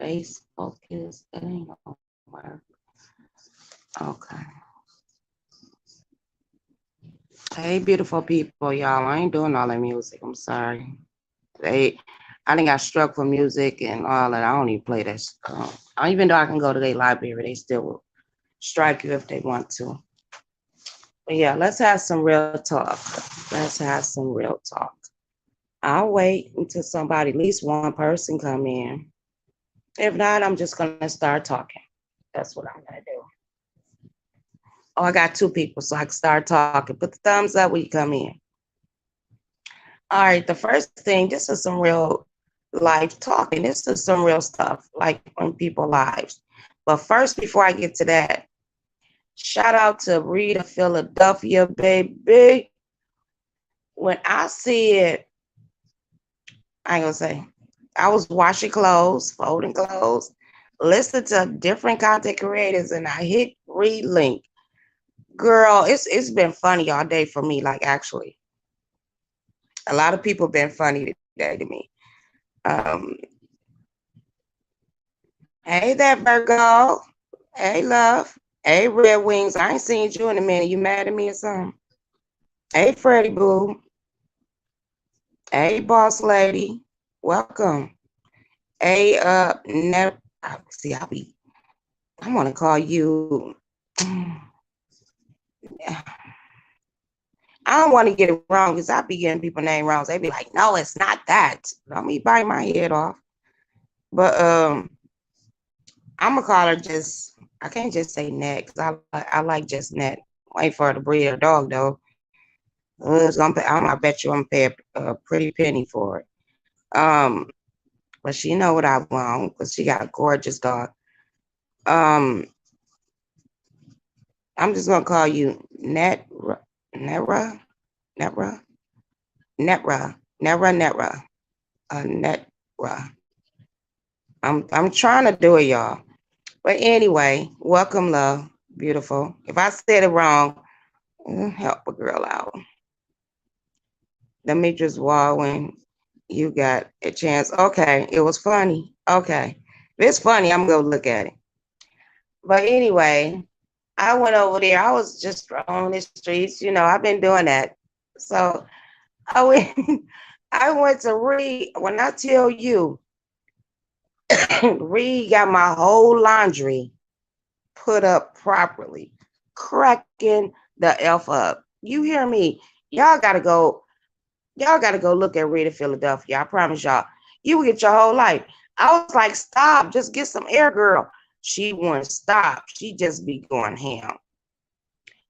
Face focus. That ain't gonna work. Okay. Hey, beautiful people, y'all. I ain't doing all that music. I'm sorry. They, I done got struck for music and all that. I don't even play that stuff. Even though I can go to their library, they still will strike you if they want to. But yeah, let's have some real talk. Let's have some real talk. I'll wait until somebody, at least one person, come in. If not, I'm just gonna start talking. That's what I'm gonna do. Oh, I got two people, so I can start talking. Put the thumbs up when you come in. All right, the first thing, this is some real life talking. This is some real stuff, like on people's lives. But first, before I get to that, shout out to Rita, Philadelphia, baby. When I see it, I ain't gonna say, I was washing clothes, folding clothes, listening to different content creators, and I hit read link. Girl, it's been funny all day for me. Like actually, a lot of people been funny today to me. Um, hey there, Virgo. Hey, love. Hey, Red Wings. I ain't seen you in a minute. You mad at me or something? Hey, Freddie Boo. Hey, boss lady. Welcome. Hey, see, I want to call you. I don't want to get it wrong because I be getting people name wrong. They be like, no, it's not that. Let me bite my head off. But I'm gonna call her just. I can't just say Net because I like just Net. Wait for her to breed a dog though. I bet you I'm gonna pay a pretty penny for it. Um, but she know what I want because she got a gorgeous dog. Um, I'm just gonna call you Netra, Netra, Netra, Netra, Netra, Netra, Netra. I'm trying to do it, y'all. But anyway, welcome, love, beautiful. If I said it wrong, help a girl out. Demetrius Waldwin, you got a chance. Okay, it was funny. Okay, if it's funny, I'm gonna go look at it. But anyway, I went over there. I was just on the streets. You know, I've been doing that. So I went. I went to Reed. When I tell you, Reed got my whole laundry put up properly, cracking the F up. You hear me? Y'all gotta go. Y'all gotta go look at Rita, Philadelphia. I promise y'all, you will get your whole life. I was like, stop, just get some air, girl. She wouldn't stop. She just be going ham.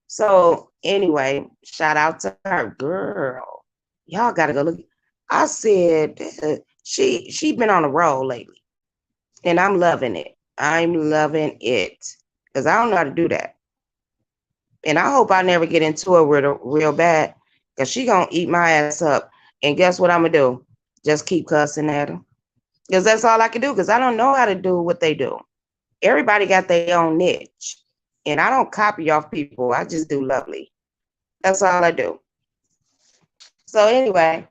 So anyway, shout out to her, girl. Y'all gotta go look. I said she been on a roll lately, and I'm loving it. I'm loving it because I don't know how to do that, and I hope I never get into it with her real bad because she gonna eat my ass up. And guess what I'm gonna do? Just keep cussing at her because that's all I can do because I don't know how to do what they do. Everybody got their own niche, and I don't copy off people. I just do lovely. That's all I do. So anyway,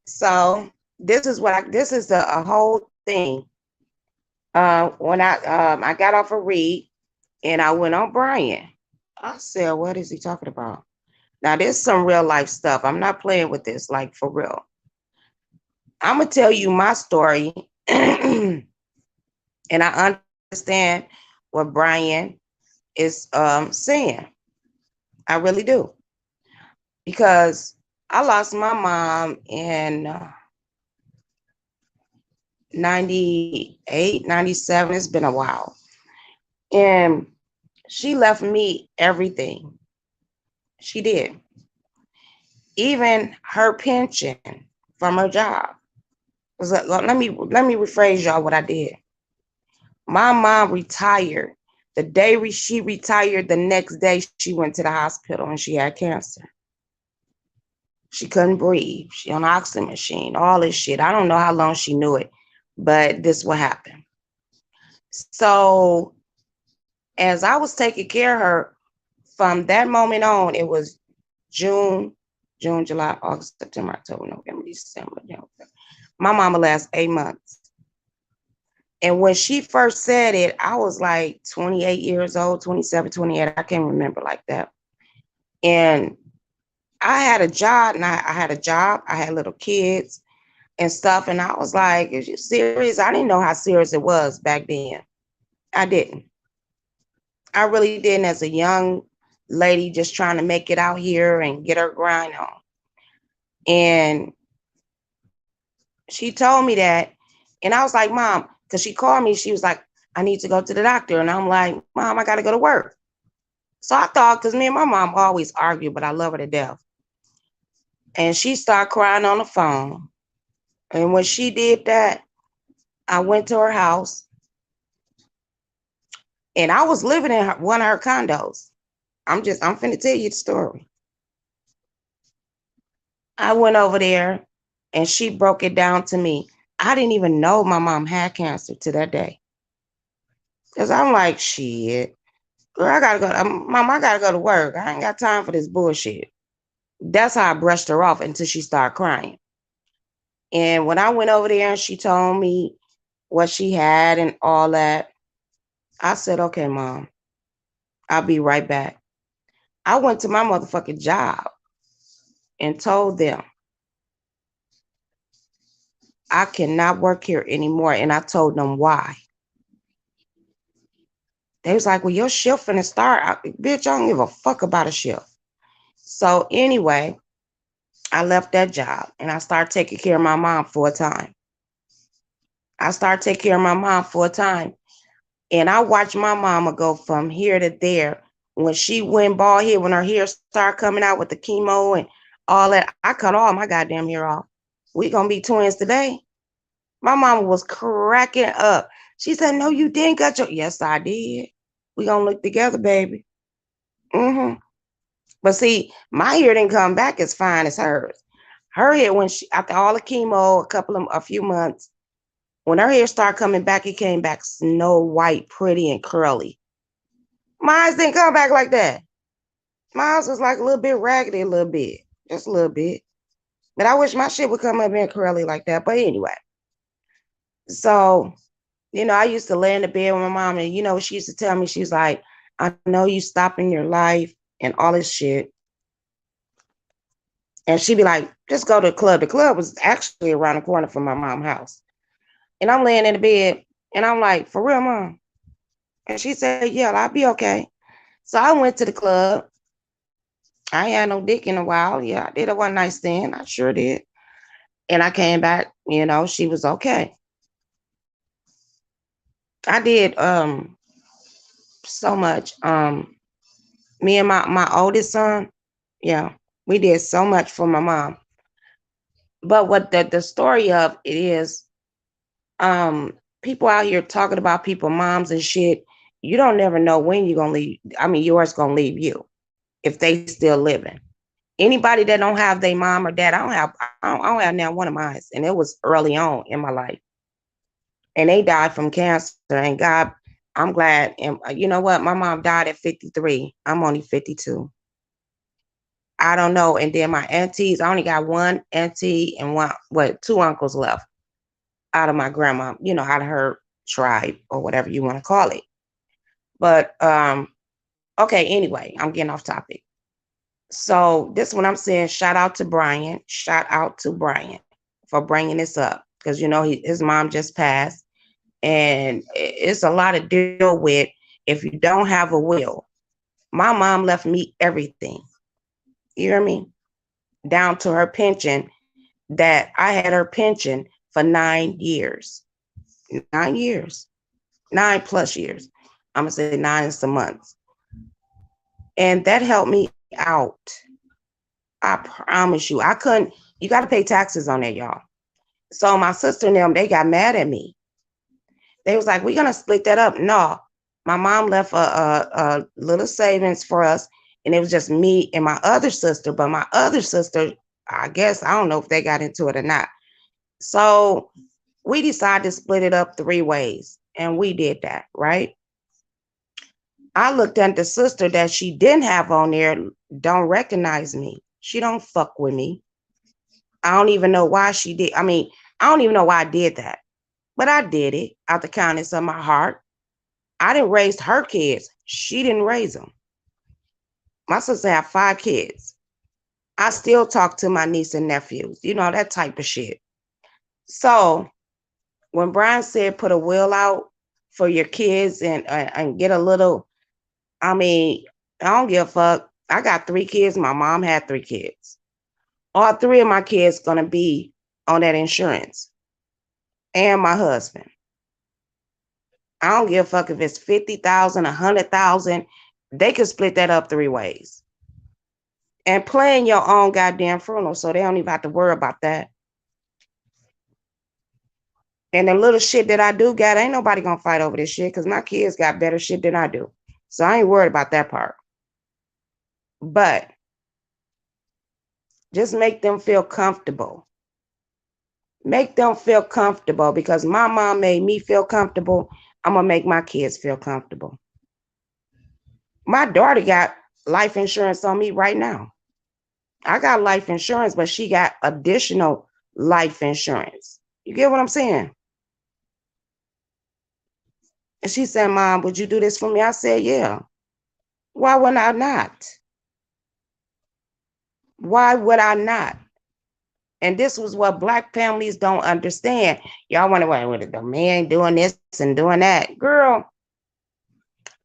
so this is a whole thing. When I got off a read and I went on Brian, I said, "What is he talking about?" Now there's some real life stuff. I'm not playing with this, like for real. I'm gonna tell you my story, and I understand what Brian is saying. I really do because I lost my mom in 98, 97. It's been a while. And she left me everything. She did. Even her pension from her job. Let me rephrase y'all what I did. My mom retired. The day she retired, the next day she went to the hospital and she had cancer. She couldn't breathe. She on an oxygen machine, all this shit. I don't know how long she knew it, but this what happened. So as I was taking care of her, from that moment on, it was June, July, August, September, October, November, December. My mama lasts 8 months. And when she first said it, I was like 28 years old, 27, 28. I can't remember like that. And I had a job, and I had a job. I had little kids and stuff. And I was like, is you serious? I didn't know how serious it was back then. I didn't. I really didn't, as a young lady just trying to make it out here and get her grind on. And she told me that. And I was like, Mom, because she called me, she was like, I need to go to the doctor. And I'm like, Mom, I got to go to work. So I thought, because me and my mom always argue, but I love her to death. And she started crying on the phone. And when she did that, I went to her house. And I was living in one of her condos. I'm finna tell you the story. I went over there and she broke it down to me. I didn't even know my mom had cancer to that day. Because I'm like, shit, girl, I gotta go. Mom, I gotta go to work. I ain't got time for this bullshit. That's how I brushed her off until she started crying. And when I went over there and she told me what she had and all that, I said, okay, Mom, I'll be right back. I went to my motherfucking job and told them, I cannot work here anymore. And I told them why. They was like, well, your shift finna start. Bitch, I don't give a fuck about a shift. So anyway, I left that job and I started taking care of my mom full time. And I watched my mama go from here to there. When she went bald head, when her hair started coming out with the chemo and all that, I cut all my goddamn hair off. We gonna be twins today. My mama was cracking up. She said, no, you didn't cut your... Yes, I did. We gonna look together, baby. But see, my hair didn't come back as fine as hers. Her hair, when she, after all the chemo, a few months, when her hair started coming back, it came back snow white, pretty, and curly. Mine didn't come back like that. Mine was like a little bit raggedy, a little bit, just a little bit. But I wish my shit would come up and curly like that. But anyway, so, I used to lay in the bed with my mom, and she used to tell me, she's like, I know you stopping your life and all this shit. And she'd be like, just go to the club. The club was actually around the corner from my mom's house. And I'm laying in the bed and I'm like, for real, Mom? And she said, yeah, I'll be okay. So I went to the club. I ain't had no dick in a while. Yeah, I did a one night stand. I sure did. And I came back, she was okay. I did so much. Me and my oldest son, yeah, we did so much for my mom. But what the story of it is, people out here talking about people, moms and shit, you don't never know when you're gonna leave. I mean, yours gonna leave you if they still living. Anybody that don't have their mom or dad, I don't have now one of mine, and it was early on in my life, and they died from cancer. And God, I'm glad. And you know what? My mom died at 53. I'm only 52. I don't know. And then my aunties, I only got one auntie and two uncles left out of my grandma, out of her tribe or whatever you want to call it. But okay, anyway, I'm getting off topic. So this one I'm saying, shout out to Brian for bringing this up, because his mom just passed, and it's a lot to deal with if you don't have a will. My mom left me everything. You hear me? Down to her pension, that I had her pension for 9 years. 9 years. 9+ years. I'm going to say 9 and some months. And that helped me out. I promise you. You got to pay taxes on that, y'all. So my sister and them, they got mad at me. They was like, we're going to split that up. No, my mom left a little savings for us, and it was just me and my other sister. But my other sister, I guess, I don't know if they got into it or not. So we decided to split it up 3 ways, and we did that, right? I looked at the sister that she didn't have on there, don't recognize me. She don't fuck with me. I don't even know why she did. I mean, I don't even know why I did that. But I did it out the kindness of my heart. I didn't raise her kids. She didn't raise them. My sister had 5 kids. I still talk to my niece and nephews, that type of shit. So when Brian said put a will out for your kids and get a little, I mean, I don't give a fuck. I got 3 kids. My mom had 3 kids. All 3 of my kids gonna be on that insurance, and my husband. I don't give a fuck if it's 50,000, 100,000. They could split that up 3 ways and plan your own goddamn funeral, so they don't even have to worry about that. And the little shit that I do got, ain't nobody gonna fight over this shit because my kids got better shit than I do. So I ain't worried about that part. But just make them feel comfortable. Make them feel comfortable because my mom made me feel comfortable. I'm gonna make my kids feel comfortable. My daughter got life insurance on me right now. I got life insurance, but she got additional life insurance. You get what I'm saying? And she said, Mom, would you do this for me? I said, yeah. Why would I not? Why would I not? And this was what Black families don't understand. Y'all wonder why the man doing this and doing that. Girl,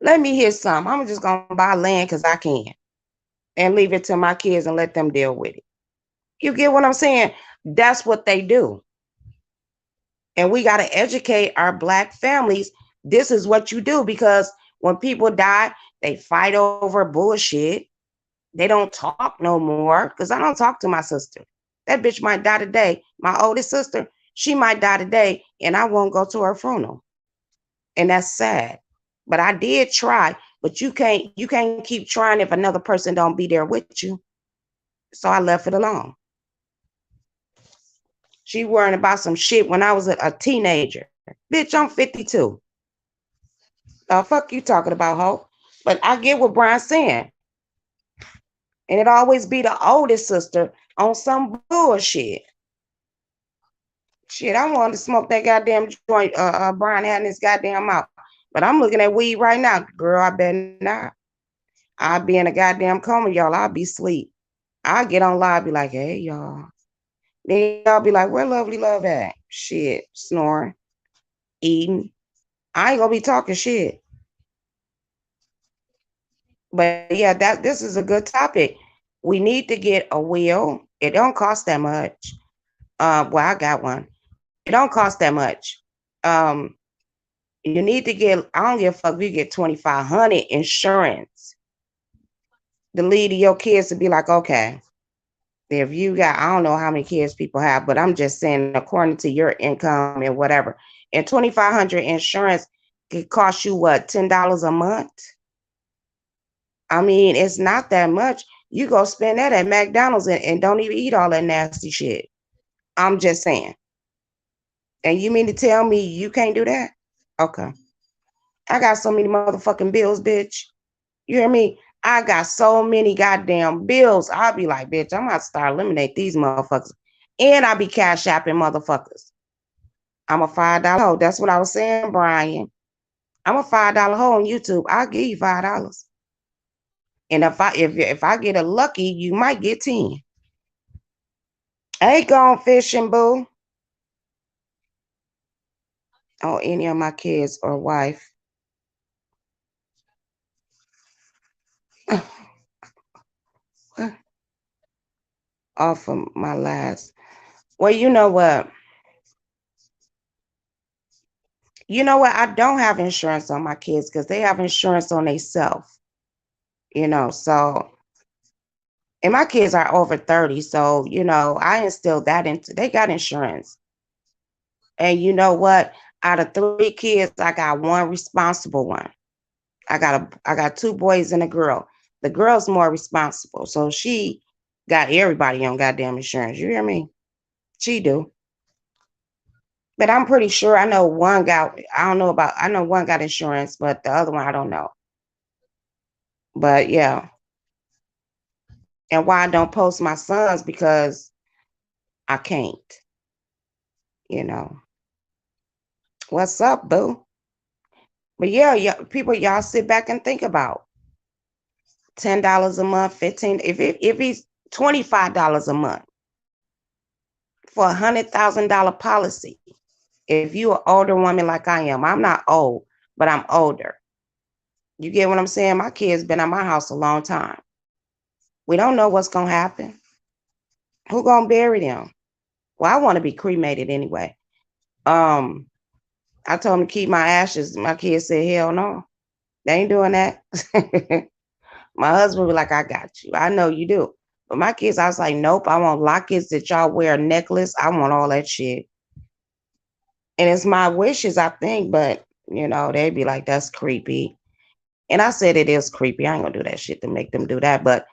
let me hear some. I'm just going to buy land because I can and leave it to my kids and let them deal with it. You get what I'm saying? That's what they do. And we got to educate our Black families. This is what you do, because when people die, they fight over bullshit. They don't talk no more, because I don't talk to my sister. That bitch might die today. My oldest sister, she might die today, and I won't go to her funeral. And that's sad. But I did try. But you can't keep trying if another person don't be there with you. So I left it alone. She worrying about some shit when I was a teenager. Bitch, I'm 52. Fuck you talking about, ho. But I get what Brian's saying. And it always be the oldest sister on some bullshit. Shit, I wanted to smoke that goddamn joint Brian had in his goddamn mouth. But I'm looking at weed right now. Girl, I better not. I'll be in a goddamn coma, y'all. I'll be asleep. I'll get on live, be like, hey, y'all. Then y'all be like, where lovely love at? Shit, snoring, eating. I ain't gonna be talking shit. But yeah, this is a good topic. We need to get a will. It don't cost that much. Well, I got one. It don't cost that much. You need to get, I don't give a fuck if you get 2,500 insurance to lead to your kids to be like, okay, if you got, I don't know how many kids people have, but I'm just saying, according to your income and whatever, and 2,500 insurance could cost you what, $10 a month? I mean, it's not that much. You go spend that at McDonald's and don't even eat all that nasty shit. I'm just saying. And you mean to tell me you can't do that? Okay. I got so many motherfucking bills, bitch. You hear me? I got so many goddamn bills. I'll be like, bitch, I'm about to start eliminate these motherfuckers. And I'll be cash shopping motherfuckers. I'm a $5 hoe. That's what I was saying, Brian. I'm a $5 hoe on YouTube. I'll give you $5. And if I get a lucky, you might get 10. I ain't gone fishing, boo. On any of my kids or wife. Off of my last. Well, you know what? I don't have insurance on my kids because they have insurance on themselves. So, and my kids are over 30. So, I instilled that into, they got insurance. And you know what? Out of 3 kids, I got one responsible one. I got 2 boys and a girl. The girl's more responsible. So she got everybody on goddamn insurance. You hear me? She do. But I'm pretty sure I know one got, I know one got insurance, but the other one I don't know. But yeah. And why I don't post my sons, because I can't, you know. What's up, boo? But yeah, people, y'all sit back and think about $10 a month, 15. If he's $25 a month for $100,000 policy. If you an older woman like I am, I'm not old, but I'm older. You get what I'm saying? My kids been at my house a long time. We don't know what's gonna happen. Who gonna bury them? Well, I want to be cremated anyway. Um, I told them to keep my ashes. My kids said, hell no, they ain't doing that. My husband was like, I got you. I know you do. But my kids, I was like, nope, I want lockets that y'all wear a necklace. I want all that shit. And it's my wishes, I think, but they'd be like, that's creepy. And I said it is creepy. I ain't gonna do that shit to make them do that. But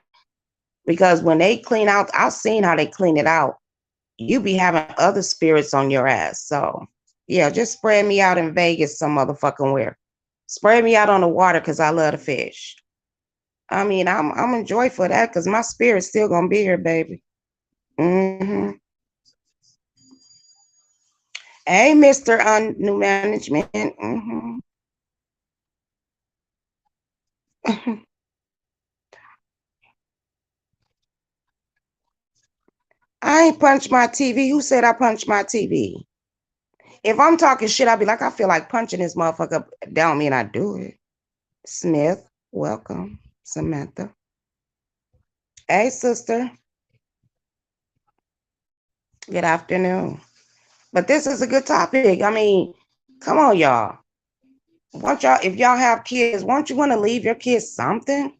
because when they clean out, I've seen how they clean it out. You be having other spirits on your ass. So yeah, just spread me out in Vegas some motherfucking where. Spread me out on the water because I love to fish. I mean, I'm enjoy for that because my spirit's still gonna be here, baby. Mm-hmm. Hey, Mr. New Management. Mm-hmm. I ain't punched my TV. Who said I punched my TV? If I'm talking shit, I'll be like, I feel like punching this motherfucker. That don't mean I do it. Smith, welcome. Samantha. Hey, sister. Good afternoon. But this is a good topic. I mean, come on, y'all. If y'all have kids, won't you want to leave your kids something?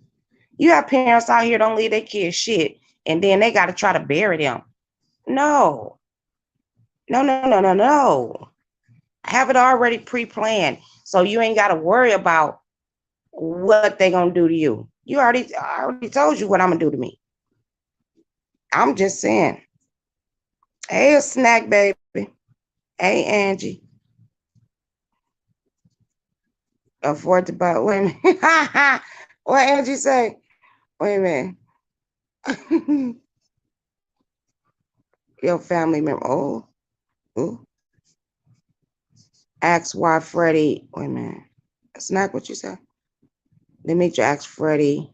You have parents out here don't leave their kids shit, and then they got to try to bury them. No, no, no, no, no, no. Have it already pre-planned, so you ain't got to worry about what they gonna do to you. I already told you what I'm gonna do to me. I'm just saying. Hey, a snack baby. Hey, Angie. Afford to buy. Wait a minute. What Angie say? Wait a minute. Your family member. Oh, ooh. Ask why Freddie. Wait a minute. Snack, what you say? Demetria asked Freddie.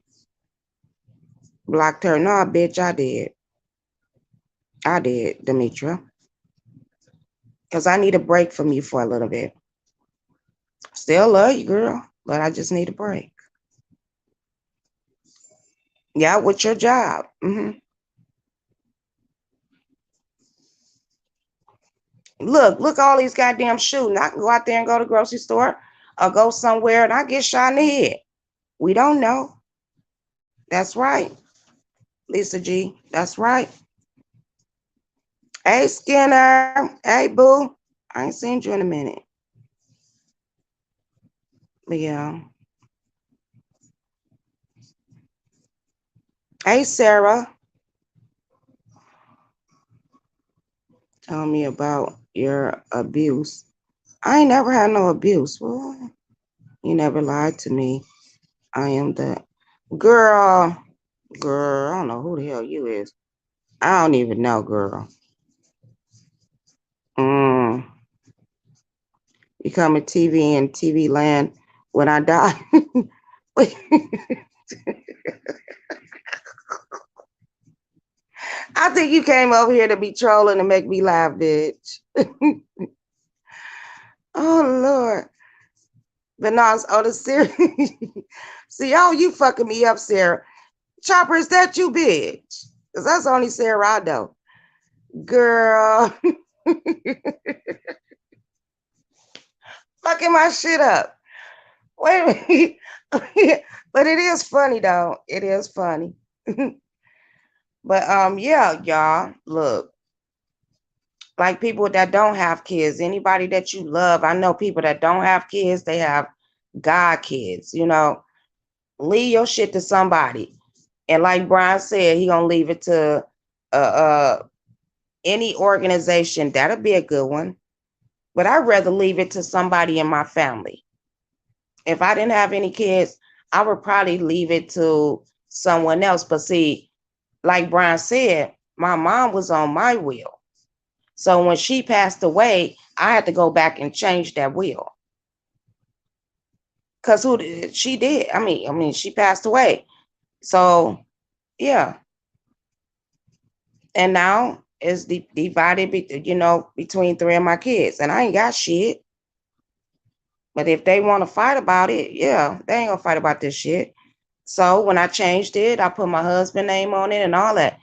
Blocked her. No, bitch, I did. I did, Demetria. Because I need a break from you for a little bit. Still love you, girl, but I just need a break. Yeah, with your job. Mm-hmm. Look, all these goddamn shooting. I can go out there and go to the grocery store or go somewhere and I get shot in the head. We don't know. That's right. Lisa G. That's right. Hey, Skinner. Hey, boo. I ain't seen you in a minute. But yeah. Hey, Sarah. Tell me about your abuse. I ain't never had no abuse. Well, you never lied to me. I am the girl. Girl, I don't know who the hell you is. I don't even know, girl. Becoming TV in TV land when I die. I think you came over here to be trolling and make me laugh, bitch. Oh Lord. But no, the serious. See, oh, you fucking me up, Sarah. Chopper, is that you, bitch? Because that's the only Sarah I know. Girl. Fucking my shit up. Wait a minute. But it is funny though. It is funny. But yeah, y'all, look. Like people that don't have kids, anybody that you love. I know people that don't have kids, they have God kids, leave your shit to somebody. And like Brian said, he gonna leave it to any organization. That'll be a good one. But I'd rather leave it to somebody in my family. If I didn't have any kids, I would probably leave it to someone else. But see, like Brian said, my mom was on my will. So when she passed away, I had to go back and change that will. Cause who did she did? I mean, she passed away. So yeah. And now it's divided, between three of my kids, and I ain't got shit. But if they want to fight about it, yeah, they ain't gonna fight about this shit. So when I changed it, I put my husband name on it and all that.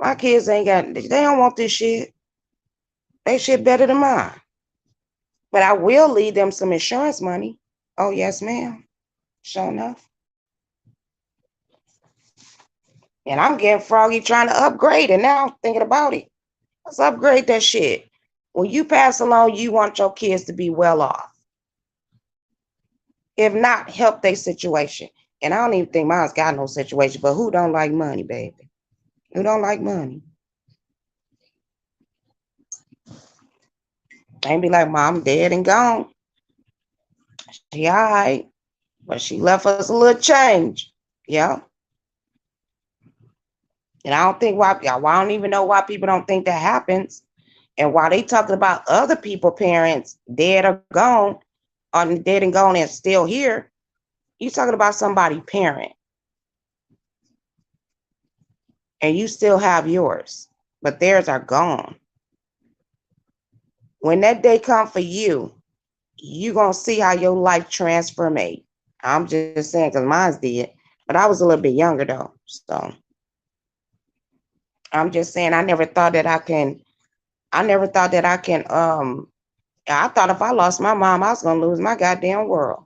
My kids ain't got, they don't want this shit. They shit better than mine. But I will leave them some insurance money. Oh, yes, ma'am. Sure enough. And I'm getting froggy trying to upgrade it now, thinking about it. Let's upgrade that shit. When you pass along, you want your kids to be well off. If not, help their situation. And I don't even think mine's got no situation, but who don't like money, baby? Who don't like money? And be like, Mom dead and gone. She all right. But she left us a little change. Yeah. And I don't think why, I don't even know why people don't think that happens. And while they talking about other people, parents dead or gone, or dead and gone and still here, you talking about somebody parent. And you still have yours, but theirs are gone. When that day come for you, you gonna see how your life transformate. I'm just saying because mine's did, but I was a little bit younger though. So I'm just saying I never thought that I can I thought if I lost my mom, I was gonna lose my goddamn world.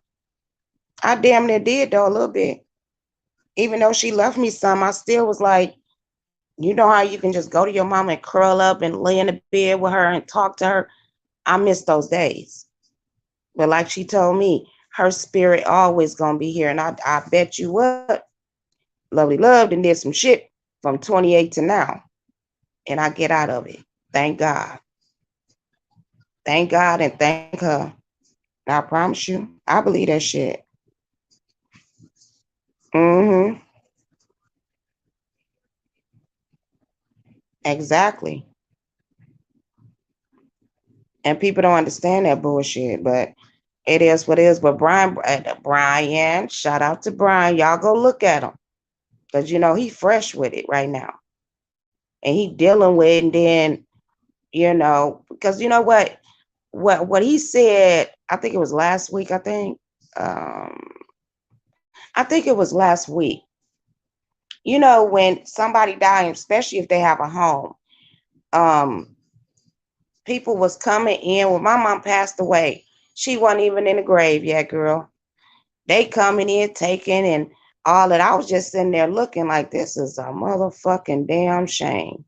I damn near did though a little bit. Even though she left me some, I still was like, you know how you can just go to your mom and curl up and lay in the bed with her and talk to her. I miss those days. But like she told me, her spirit always gonna be here. And I bet you what, Lovely loved and did some shit from 28 to now. And I get out of it. Thank God. Thank God and thank her. And I promise you, I believe that shit. Mm-hmm. Exactly. And people don't understand that bullshit, but it is what it is. But Brian, shout out to Brian. Y'all go look at him. Because, he fresh with it right now. And he dealing with it. And then, because you know what? What he said, I think it was last week, I think it was last week. When somebody died, especially if they have a home, um, people was coming in. When my mom passed away, she wasn't even in the grave yet, girl. They coming in, taking and all that. I was just sitting there looking like this is a motherfucking damn shame.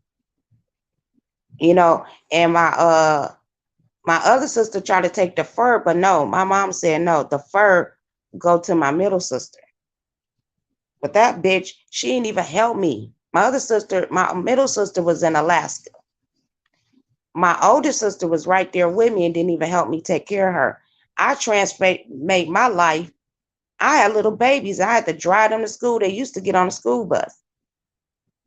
And my other sister tried to take the fur, but no, my mom said no, the fur go to my middle sister. But that bitch, she didn't even help me. My middle sister was in Alaska. My older sister was right there with me and didn't even help me take care of her. I made my life. I had little babies. I had to drive them to school. They used to get on the school bus.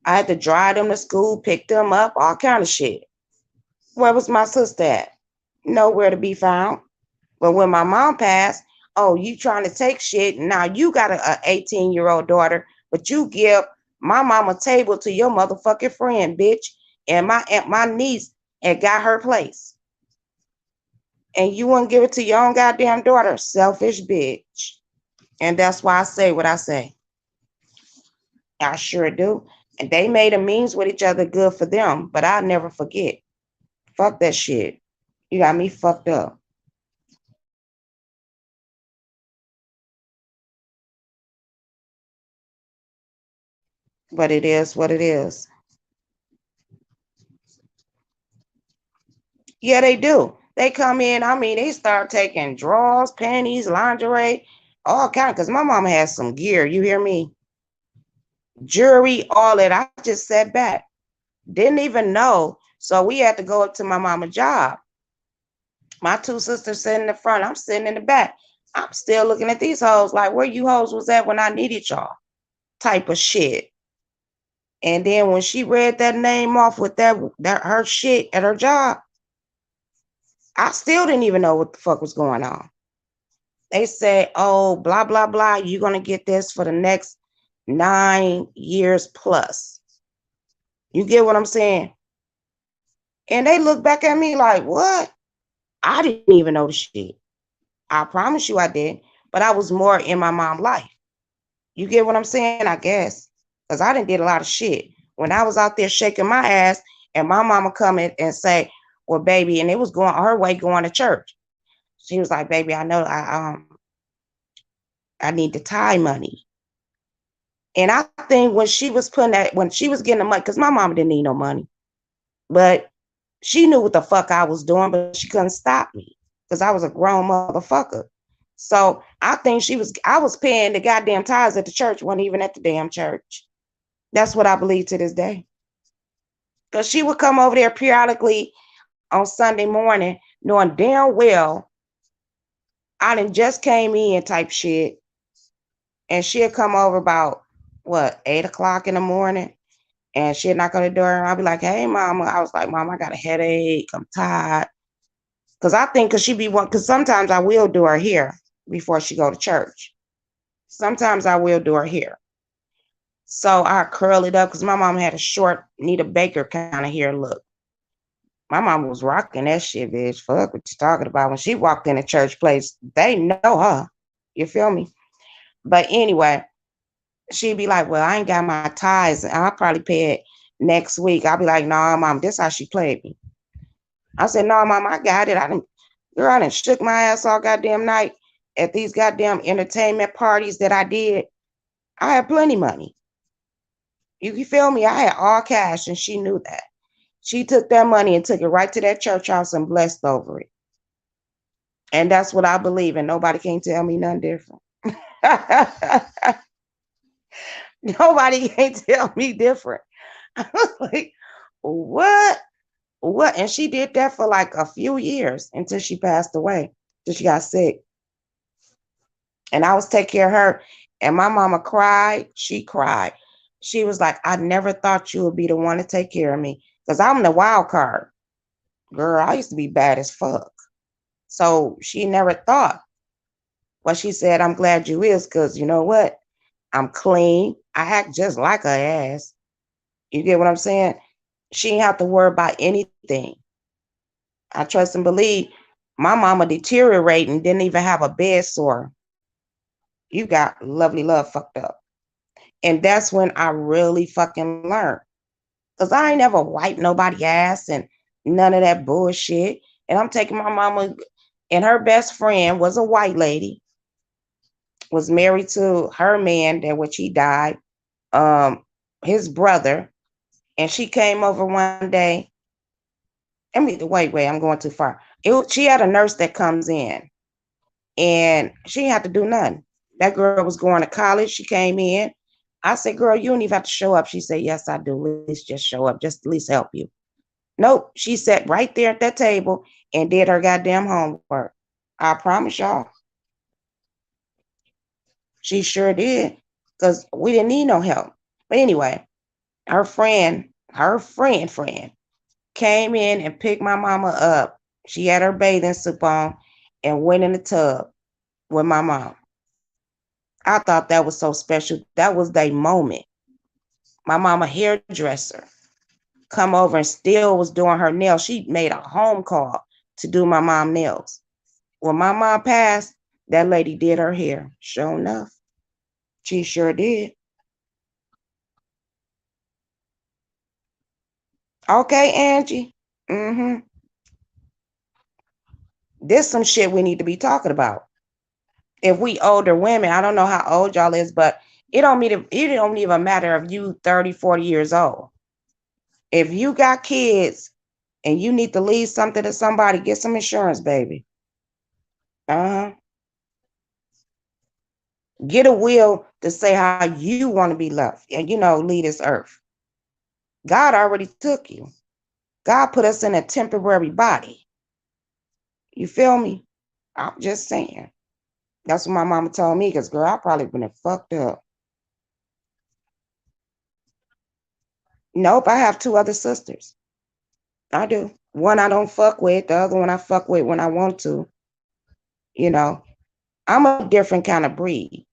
I had to drive them to school, pick them up, all kind of shit. Where was my sister at? Nowhere to be found. But when my mom passed, oh, you trying to take shit. Now you got a 18-year-old daughter, but you give my mama table to your motherfucking friend, bitch. And my niece had got her place. And you wouldn't give it to your own goddamn daughter. Selfish bitch. And that's why I say what I say. I sure do. And they made amends with each other, good for them. But I'll never forget. Fuck that shit. You got me fucked up. But it is what it is. Yeah, they do. They come in, they start taking drawers, panties, lingerie, all kind. Because my mama has some gear, you hear me? Jewelry, all that. I just sat back. Didn't even know. So we had to go up to my mama's job. My two sisters sitting in the front. I'm sitting in the back. I'm still looking at these hoes like, where you hoes was at when I needed y'all? Type of shit. And then when she read that name off with that her shit at her job, I still didn't even know what the fuck was going on. They said, oh, blah, blah, blah, you're going to get this for the next 9 years plus. You get what I'm saying? And they look back at me like, what? I didn't even know the shit. I promise you I did. But I was more in my mom's life. You get what I'm saying? I guess. Because I done did a lot of shit. When I was out there shaking my ass and my mama come in and say, well, baby, and it was going her way going to church. She was like, baby, I know I need the tie money. And I think when she was putting that, when she was getting the money, because my mama didn't need no money, but she knew what the fuck I was doing, but she couldn't stop me because I was a grown motherfucker. So I think I was paying the goddamn tithes at the church, wasn't even at the damn church. That's what I believe to this day. Because she would come over there periodically on Sunday morning, knowing damn well I done just came in type shit. And she'd come over about, 8 o'clock in the morning. And she'd knock on the door and I'd be like, hey, mama. I was like, mom, I got a headache. I'm tired. Because I think because she be one, because sometimes I will do her hair before she go to church. Sometimes I will do her hair. So I curl it up because my mom had a short Nita Baker kind of hair look. My mom was rocking that shit, bitch. Fuck what you talking about. When she walked in a church place, they know her. You feel me? But anyway, she'd be like, well, I ain't got my ties. I'll probably pay it next week. I'll be like, nah, mom, this how she played me. I said, no, mom, I got it. I done shook my ass all goddamn night at these goddamn entertainment parties that I did. I had plenty money. You feel me? I had all cash and she knew that. She took that money and took it right to that church house and blessed over it. And that's what I believe. And nobody can tell me nothing different. Nobody can tell me different. I was like, what? What? And she did that for like a few years until she passed away, until she got sick. And I was taking care of her. And my mama cried. She cried. She was like, I never thought you would be the one to take care of me. Because I'm the wild card. Girl, I used to be bad as fuck. So she never thought. Well, she said, I'm glad you is, because you know what? I'm clean. I act just like her ass. You get what I'm saying? She ain't have to worry about anything. I trust and believe my mama deteriorating, didn't even have a bed sore. You got lovely love fucked up. And that's when I really fucking learned. Because I ain't never wiped nobody ass and none of that bullshit. And I'm taking my mama, and her best friend was a white lady, was married to her man, that which he died, his brother. And she came over one day. Wait, I'm going too far. She had a nurse that comes in, and she didn't have to do nothing. That girl was going to college. She came in. I said, girl, you don't even have to show up. She said, yes, I do. At least just show up. Just at least help you. Nope. She sat right there at that table and did her goddamn homework. I promise y'all. She sure did. Because we didn't need no help. But anyway, her friend came in and picked my mama up. She had her bathing suit on and went in the tub with my mom. I thought that was so special. That was their moment. My mama hairdresser come over and still was doing her nails. She made a home call to do my mom nails. When my mom passed, that lady did her hair. Sure enough. She sure did. Okay, Angie. Mm-hmm. This some shit we need to be talking about. If we older women, I don't know how old y'all is, but it don't even matter if you 30, 40 years old. If you got kids and you need to leave something to somebody, get some insurance, baby. Uh-huh. Get a will to say how you want to be left and, leave this earth. God already took you. God put us in a temporary body. You feel me? I'm just saying. That's what my mama told me, because, girl, I probably been fucked up. Nope, I have two other sisters. I do. One I don't fuck with, the other one I fuck with when I want to. You know, I'm a different kind of breed.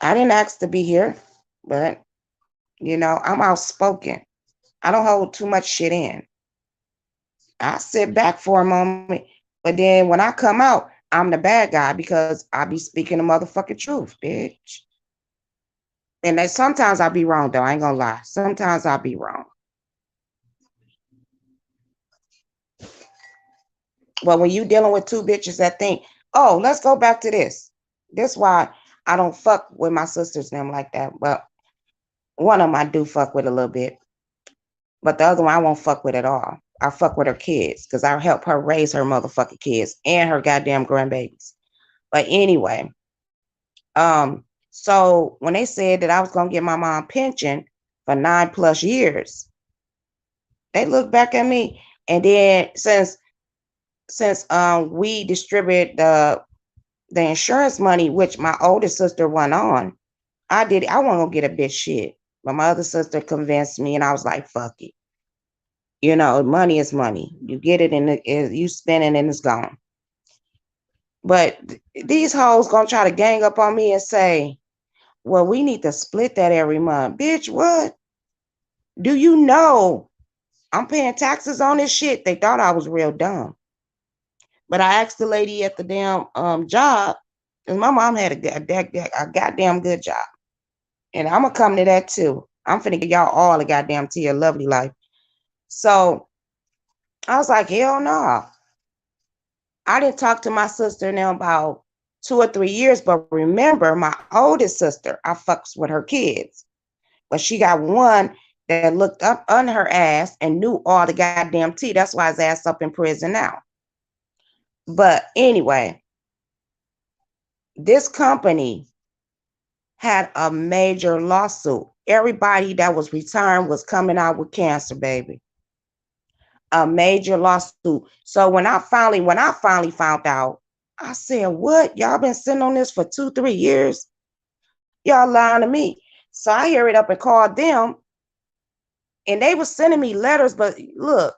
I didn't ask to be here, but I'm outspoken. I don't hold too much shit in. I sit back for a moment, but then when I come out, I'm the bad guy because I be speaking the motherfucking truth, bitch. And sometimes I be wrong though. I ain't gonna lie. Sometimes I be wrong. But when you dealing with two bitches that think, oh, let's go back to this. This why I don't fuck with my sisters and them like that. But one of them I do fuck with a little bit. But the other one I won't fuck with at all. I fuck with her kids because I help her raise her motherfucking kids and her goddamn grandbabies. But anyway, so when they said that I was gonna get my mom pension for 9+ years, they looked back at me, and then since we distributed the insurance money, which my oldest sister went on, I did. I wasn't gonna get a bitch shit, but my other sister convinced me, and I was like, "Fuck it." Money is money. You get it and you spend it and it's gone. But these hoes gonna try to gang up on me and say, well, we need to split that every month. Bitch, what? Do you know I'm paying taxes on this shit? They thought I was real dumb. But I asked the lady at the damn job, because my mom had a goddamn good job. And I'm gonna come to that too. I'm finna give y'all all a goddamn tea, a lovely life. So I was like, hell no. I didn't talk to my sister now about 2 or 3 years, but remember, my oldest sister, I fucks with her kids. But she got one that looked up on her ass and knew all the goddamn tea. That's why his ass up in prison now. But anyway, this company had a major lawsuit. Everybody that was retiring was coming out with cancer, baby. A major lawsuit. So when I finally found out, I said, what? Y'all been sitting on this for 2, 3 years? Y'all lying to me. So I hurried up and called them, and they were sending me letters, but look,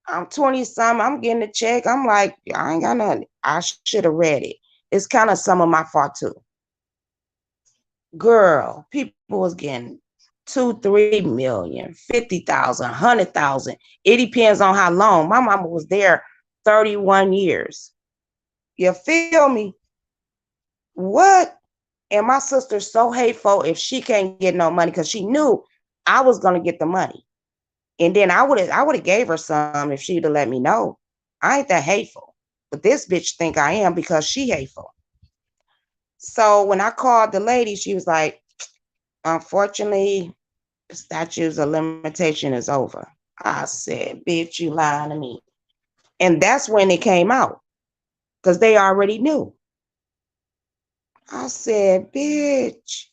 I'm 20 something. I'm getting a check. I'm like, I ain't got nothing. I should have read it. It's kind of some of my fault too. Girl, people was getting 2, 3 million, 50,000, 100,000. It depends on how long. My mama was there 31 years. You feel me? What? And my sister's so hateful if she can't get no money because she knew I was gonna get the money. And then I would have gave her some if she'd have let me know. I ain't that hateful. But this bitch think I am because she hateful. So when I called the lady, she was like, unfortunately, the statutes of limitation is over. I said, bitch, you lying to me. And that's when it came out because they already knew. I said, bitch.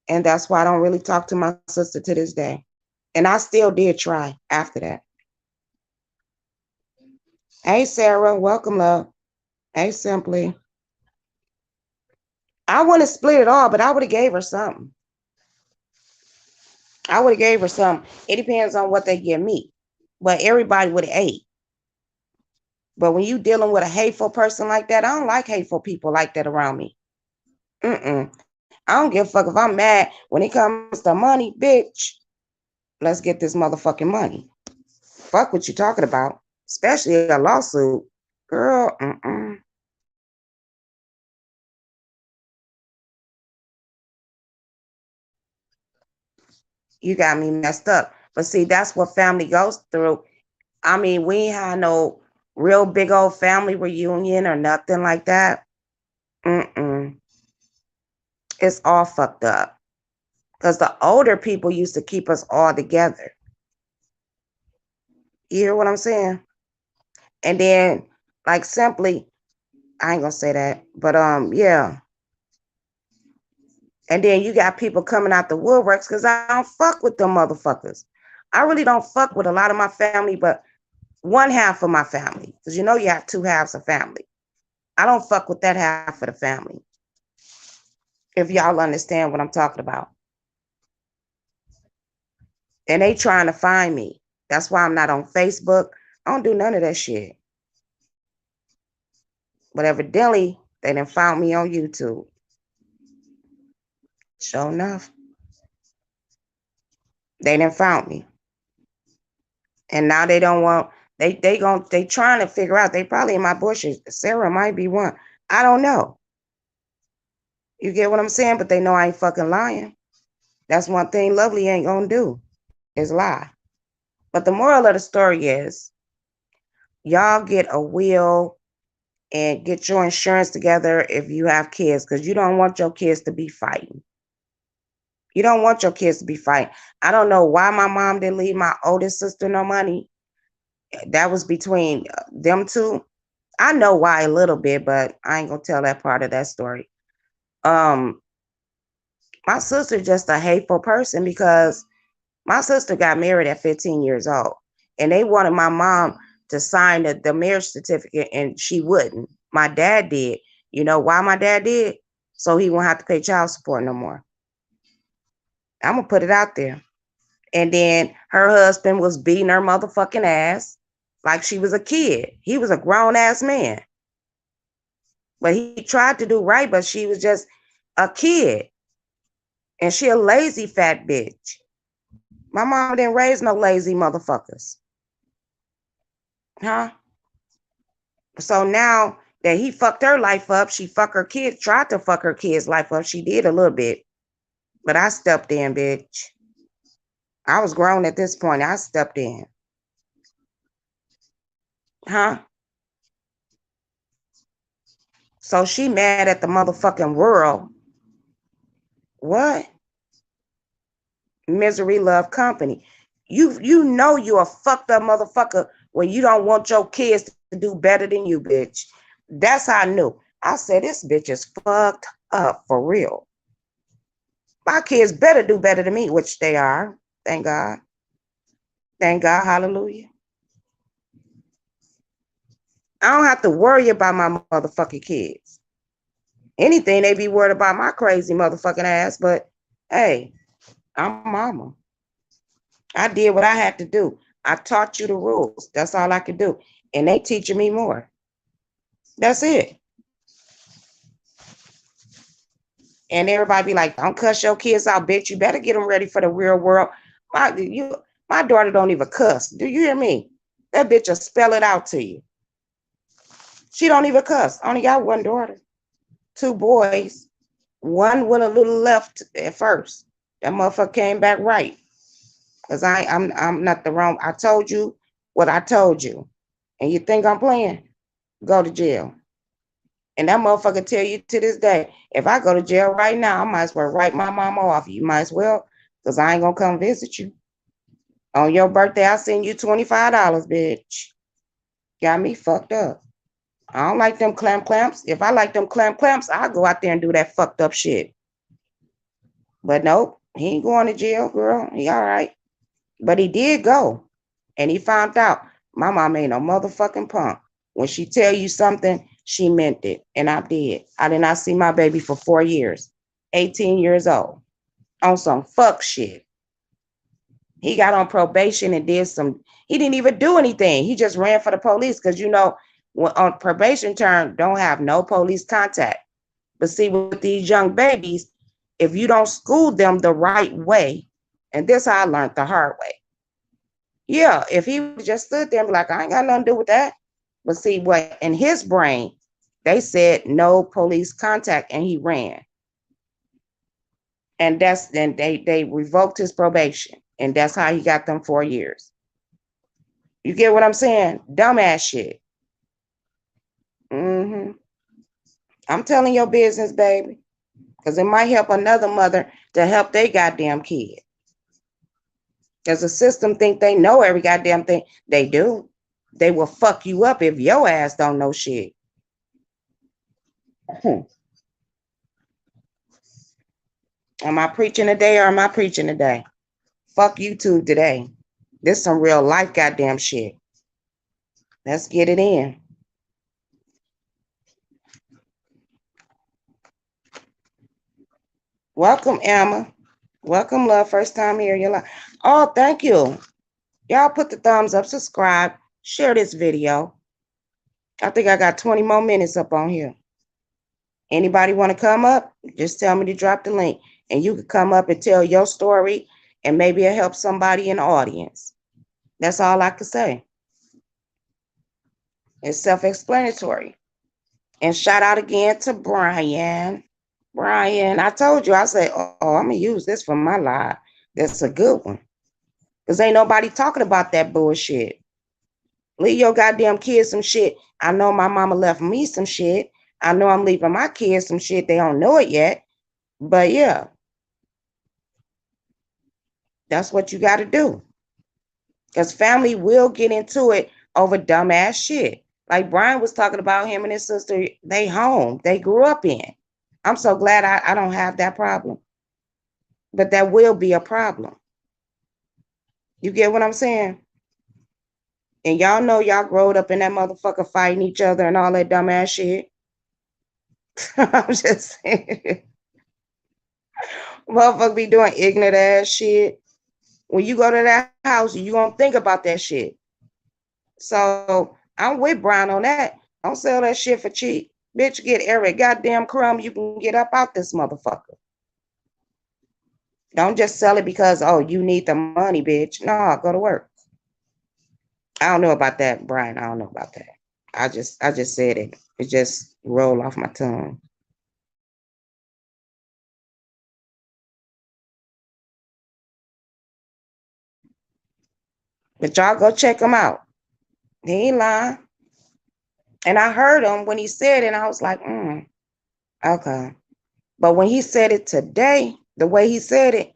And that's why I don't really talk to my sister to this day. And I still did try after that. Hey, Sarah, welcome, love. Hey, Simply. I wouldn't have split it all, but I would have gave her something. I would have gave her some. It depends on what they give me. But everybody would have ate. But when you dealing with a hateful person like that, I don't like hateful people like that around me. I don't give a fuck if I'm mad. When it comes to money, bitch, let's get this motherfucking money. Fuck what you talking about. Especially a lawsuit. Girl, You got me messed up. But see, that's what family goes through. I mean, we ain't had no real big old family reunion or nothing like that. Mm-mm. It's all fucked up. Because the older people used to keep us all together. You hear what I'm saying? And then, like, simply, I ain't gonna say that, but yeah. And then you got people coming out the woodworks because I don't fuck with them motherfuckers. I really don't fuck with a lot of my family, but one half of my family, because you have two halves of family. I don't fuck with that half of the family. If y'all understand what I'm talking about. And they trying to find me. That's why I'm not on Facebook. I don't do none of that shit. But evidently, they done found me on YouTube. Sure enough. They done found me. And now they don't want, they trying to figure out, they probably in my bushes. Sarah might be one. I don't know. You get what I'm saying? But they know I ain't fucking lying. That's one thing Lovely ain't gonna do, is lie. But the moral of the story is, y'all get a will and get your insurance together if you have kids, because you don't want your kids to be fighting. You don't want your kids to be fighting. I don't know why my mom didn't leave my oldest sister no money. That was between them two. I know why a little bit, but I ain't gonna tell that part of that story. My sister just a hateful person, because my sister got married at 15 years old, and they wanted my mom to sign the marriage certificate, and she wouldn't. My dad did. You know why my dad did? So he won't have to pay child support no more. I'm gonna put it out there. And then her husband was beating her motherfucking ass like she was a kid. He was a grown ass man. But he tried to do right, but she was just a kid. And she a lazy fat bitch. My mom didn't raise no lazy motherfuckers. Huh? So now that he fucked her life up, she fucked her kids, tried to fuck her kids' life up. She did a little bit. But I stepped in, bitch. I was grown at this point. I stepped in. Huh? So she mad at the motherfucking world. What? Misery love company. You know you a fucked up motherfucker when you don't want your kids to do better than you, bitch. That's how I knew. I said, this bitch is fucked up for real. My kids better do better than me, which they are. Thank God. Thank God. Hallelujah. I don't have to worry about my motherfucking kids. Anything, they be worried about my crazy motherfucking ass. But hey, I'm mama. I did what I had to do. I taught you the rules. That's all I could do. And they teaching me more. That's it. And everybody be like, don't cuss your kids out, bitch. You better get them ready for the real world. My daughter don't even cuss. Do you hear me? That bitch will spell it out to you. She don't even cuss. I only got one daughter. Two boys. One with a little left at first. That motherfucker came back right. Because I'm not the wrong. I told you what I told you. And you think I'm playing? Go to jail. And that motherfucker tell you to this day, if I go to jail right now, I might as well write my mama off. You might as well, because I ain't going to come visit you. On your birthday, I'll send you $25, bitch. Got me fucked up. I don't like them clamps. If I like them clamps, I'll go out there and do that fucked up shit. But nope, he ain't going to jail, girl. He all right. But he did go. And he found out my mom ain't no motherfucking punk. When she tell you something, she meant it. And I did. I did not see my baby for 4 years. 18 years old. On some fuck shit. He got on probation and did some, he didn't even do anything. He just ran for the police because, you know, on probation term, don't have no police contact. But see, with these young babies, if you don't school them the right way, and this I learned the hard way. Yeah, if he just stood there and be like, I ain't got nothing to do with that. But see, what in his brain, they said no police contact, and he ran. And then they revoked his probation, and that's how he got them 4 years. You get what I'm saying? Dumbass shit. I'm telling your business, baby, because it might help another mother to help their goddamn kid. Because the system think they know every goddamn thing. They do. They will fuck you up if your ass don't know shit. Am I preaching today or am I preaching today? Fuck YouTube today. This some real life goddamn shit. Let's get it in. Welcome, Emma. Welcome, love. First time here. You're like, oh, thank you. Y'all put the thumbs up, subscribe, share this video. I think I got 20 more minutes up on here. Anybody want to come up? Just tell me to drop the link. And you can come up and tell your story, and maybe it'll help somebody in the audience. That's all I can say. It's self-explanatory. And shout out again to Brian. Brian, I told you, I said, oh, I'm going to use this for my live. That's a good one. Because ain't nobody talking about that bullshit. Leave your goddamn kids some shit. I know my mama left me some shit. I know I'm leaving my kids some shit. They don't know it yet. But yeah, that's what you got to do. Because family will get into it over dumbass shit. Like Brian was talking about, him and his sister, they home. They grew up in. I'm so glad I don't have that problem. But that will be a problem. You get what I'm saying? And y'all know y'all growed up in that motherfucker fighting each other and all that dumbass shit. I'm just saying. Motherfucker be doing ignorant ass shit. When you go to that house, you gonna think about that shit. So I'm with Brian on that. Don't sell that shit for cheap. Bitch, get every goddamn crumb you can get up out this motherfucker. Don't just sell it because, oh, you need the money, bitch. No, go to work. I don't know about that, Brian. I don't know about that. I just said it. It just rolled off my tongue. But y'all go check him out. He ain't lying. And I heard him when he said it, and I was like, okay. But when he said it today, the way he said it,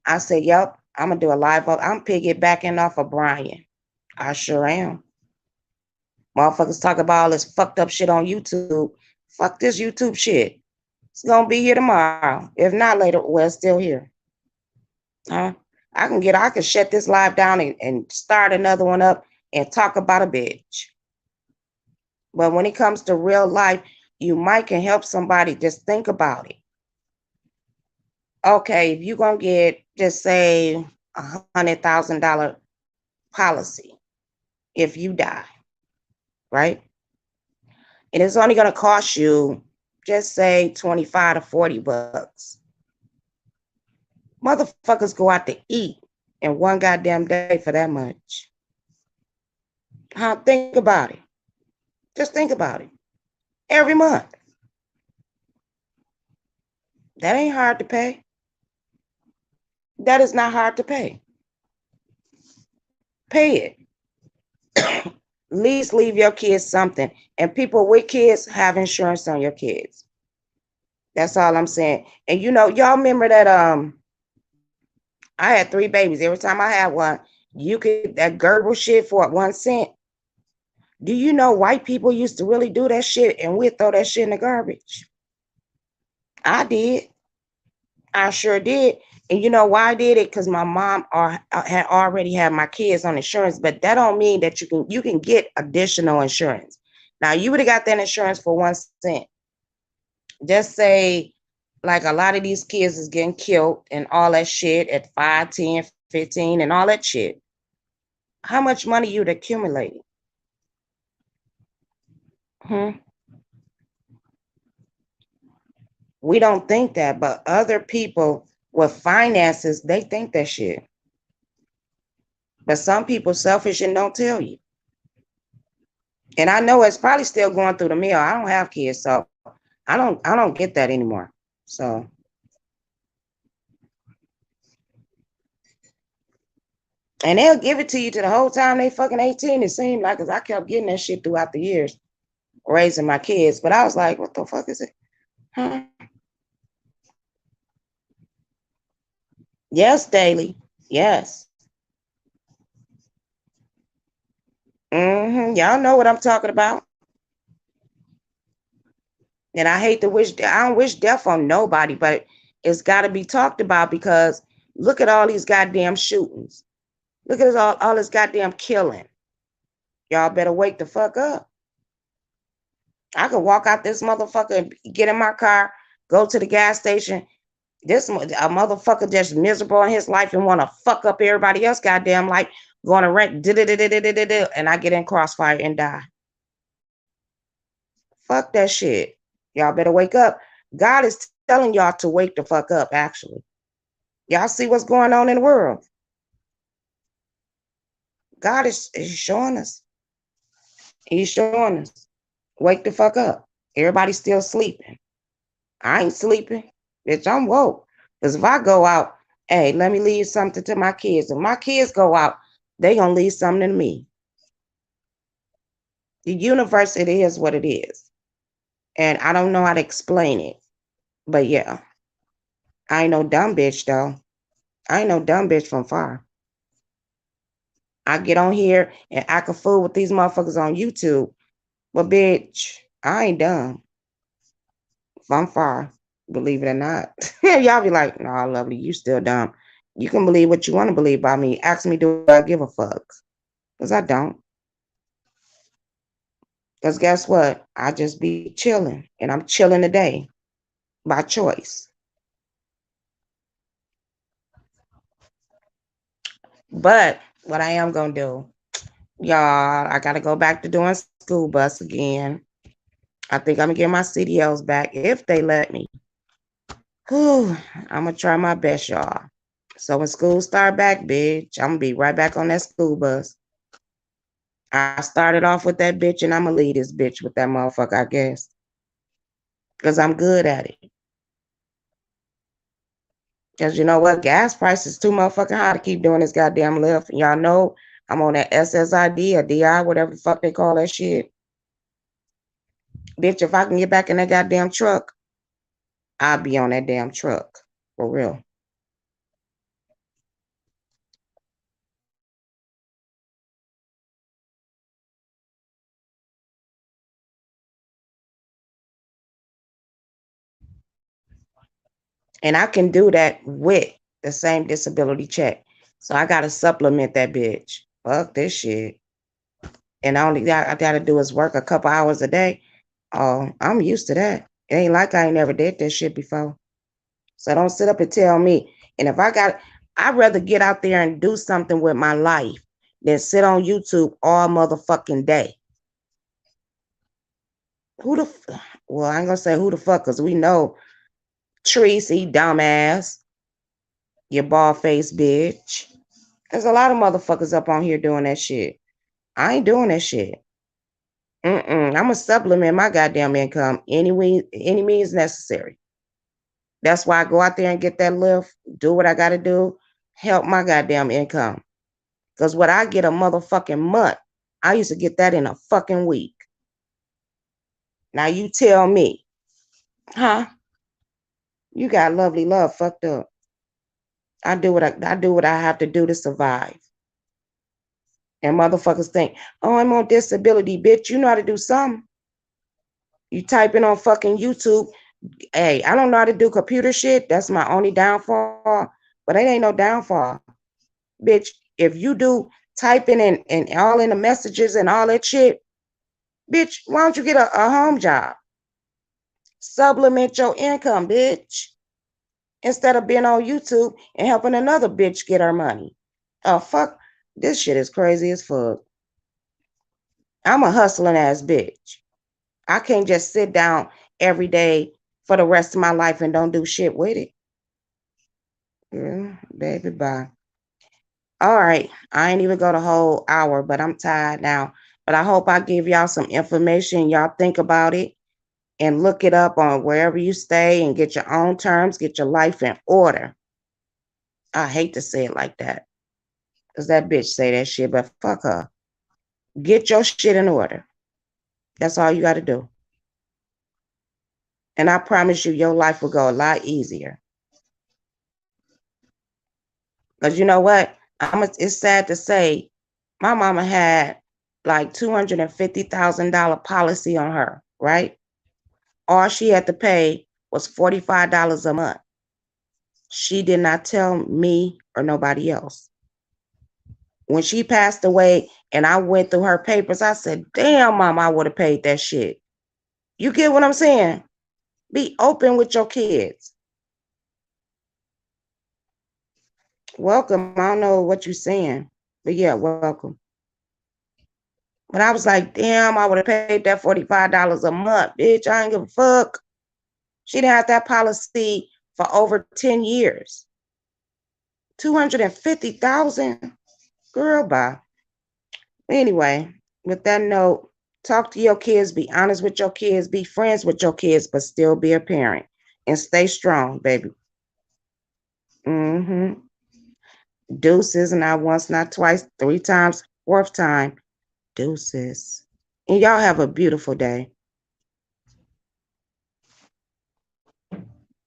I said, yep, I'm going to do a live. I'm piggybacking off of Brian. I sure am. Motherfuckers talk about all this fucked up shit on YouTube. Fuck this YouTube shit. It's going to be here tomorrow. If not later, well, it's still here. Huh? I can shut this live down and start another one up and talk about a bitch. But when it comes to real life, you might can help somebody. Just think about it. Okay, if you're going to get, just say, $100,000 policy if you die, right? And it's only going to cost you, just say, 25 to 40 bucks. Motherfuckers go out to eat in one goddamn day for that much. Think about it. Just think about it. Every month. That ain't hard to pay. That is not hard to pay. Pay it. At least leave your kids something. And people with kids have insurance on your kids. That's all I'm saying. And you know, y'all remember that I had 3 babies. Every time I had one, you could that Gerber shit for 1 cent. Do you know white people used to really do that shit and we'd throw that shit in the garbage? I did. I sure did. And you know why I did it? Because my mom had already had my kids on insurance, but that don't mean that you can get additional insurance. Now, you would have got that insurance for 1 cent. Just say, like, a lot of these kids is getting killed and all that shit at 5, 10, 15 and all that shit. How much money you'd accumulate? We don't think that, but other people with finances, they think that shit. But some people selfish and don't tell you. And I know it's probably still going through the mail. I don't have kids, so I don't get that anymore. So and they'll give it to you to the whole time they fucking 18. It seemed like, because I kept getting that shit throughout the years, raising my kids. But I was like, what the fuck is it? Huh? Yes, daily. Yes. Y'all know what I'm talking about. And I hate to I don't wish death on nobody, but it's got to be talked about, because look at all these goddamn shootings. Look at all this goddamn killing. Y'all better wake the fuck up. I could walk out this motherfucker and get in my car, go to the gas station, This a motherfucker just miserable in his life and want to fuck up everybody else goddamn life, going to wreck, and I get in crossfire and die. Fuck that shit. Y'all better wake up. God is telling y'all to wake the fuck up, actually. Y'all see what's going on in the world. God is showing us. He's showing us. Wake the fuck up. Everybody's still sleeping. I ain't sleeping. Bitch, I'm woke. Because if I go out, hey, let me leave something to my kids. If my kids go out, they going to leave something to me. The universe, it is what it is. And I don't know how to explain it. But yeah, I ain't no dumb bitch, though. I ain't no dumb bitch from far. I get on here and act a fool with these motherfuckers on YouTube. But bitch, I ain't dumb. From far, believe it or not. Y'all be like, nah, lovely, you still dumb. You can believe what you want to believe about me. Ask me, do I give a fuck? Because I don't. Because guess what? I just be chilling. And I'm chilling today by choice. But what I am going to do, y'all, I got to go back to doing school bus again. I think I'm going to get my CDLs back if they let me. Whew, I'm going to try my best, y'all. So when school start back, bitch, I'm going to be right back on that school bus. I started off with that bitch and I'm going to leave this bitch with that motherfucker, I guess. Because I'm good at it. Because you know what? Gas prices too motherfucking high to keep doing this goddamn lift. And y'all know I'm on that SSID or DI, whatever the fuck they call that shit. Bitch, if I can get back in that goddamn truck, I'll be on that damn truck. For real. And I can do that with the same disability check. So I got to supplement that bitch. Fuck this shit. And I got to do is work a couple hours a day. Oh, I'm used to that. It ain't like I ain't never did this shit before. So don't sit up and tell me. And if I'd rather get out there and do something with my life than sit on YouTube all motherfucking day. Well, I ain't gonna say who the fuck, because we know Tracy, dumbass, you bald faced bitch. There's a lot of motherfuckers up on here doing that shit. I ain't doing that shit. I'm gonna supplement my goddamn income any means necessary. That's why I go out there and get that lift, do what I gotta do, help my goddamn income. Because what I get a motherfucking month, I used to get that in a fucking week. Now you tell me, huh? You got lovely love fucked up. I do what I have to do to survive. And motherfuckers think, oh, I'm on disability, bitch. You know how to do something. You type in on fucking YouTube. Hey, I don't know how to do computer shit. That's my only downfall. But it ain't no downfall. Bitch, if you do typing and all in the messages and all that shit, bitch, why don't you get a home job? Supplement your income, bitch. Instead of being on YouTube and helping another bitch get her money. Oh, fuck. This shit is crazy as fuck. I'm a hustling ass bitch. I can't just sit down every day for the rest of my life and don't do shit with it. Yeah, baby, bye. All right. I ain't even go the whole hour, but I'm tired now. But I hope I give y'all some information. Y'all think about it and look it up on wherever you stay and get your own terms, get your life in order. I hate to say it like that. Because that bitch say that shit, but fuck her. Get your shit in order. That's all you got to do. And I promise you, your life will go a lot easier. Because you know what? It's sad to say, my mama had like $250,000 policy on her, right? All she had to pay was $45 a month. She did not tell me or nobody else. When she passed away and I went through her papers, I said, damn, mom, I would have paid that shit. You get what I'm saying? Be open with your kids. Welcome. I don't know what you're saying, but yeah, welcome. But I was like, damn, I would have paid that $45 a month, bitch. I ain't give a fuck. She done had that policy for over 10 years. 250,000. Girl, bye. Anyway, with that note, talk to your kids, be honest with your kids, be friends with your kids, but still be a parent. And stay strong, baby. Mm-hmm. Deuces, not once, not twice, three times, fourth time. Deuces. And y'all have a beautiful day.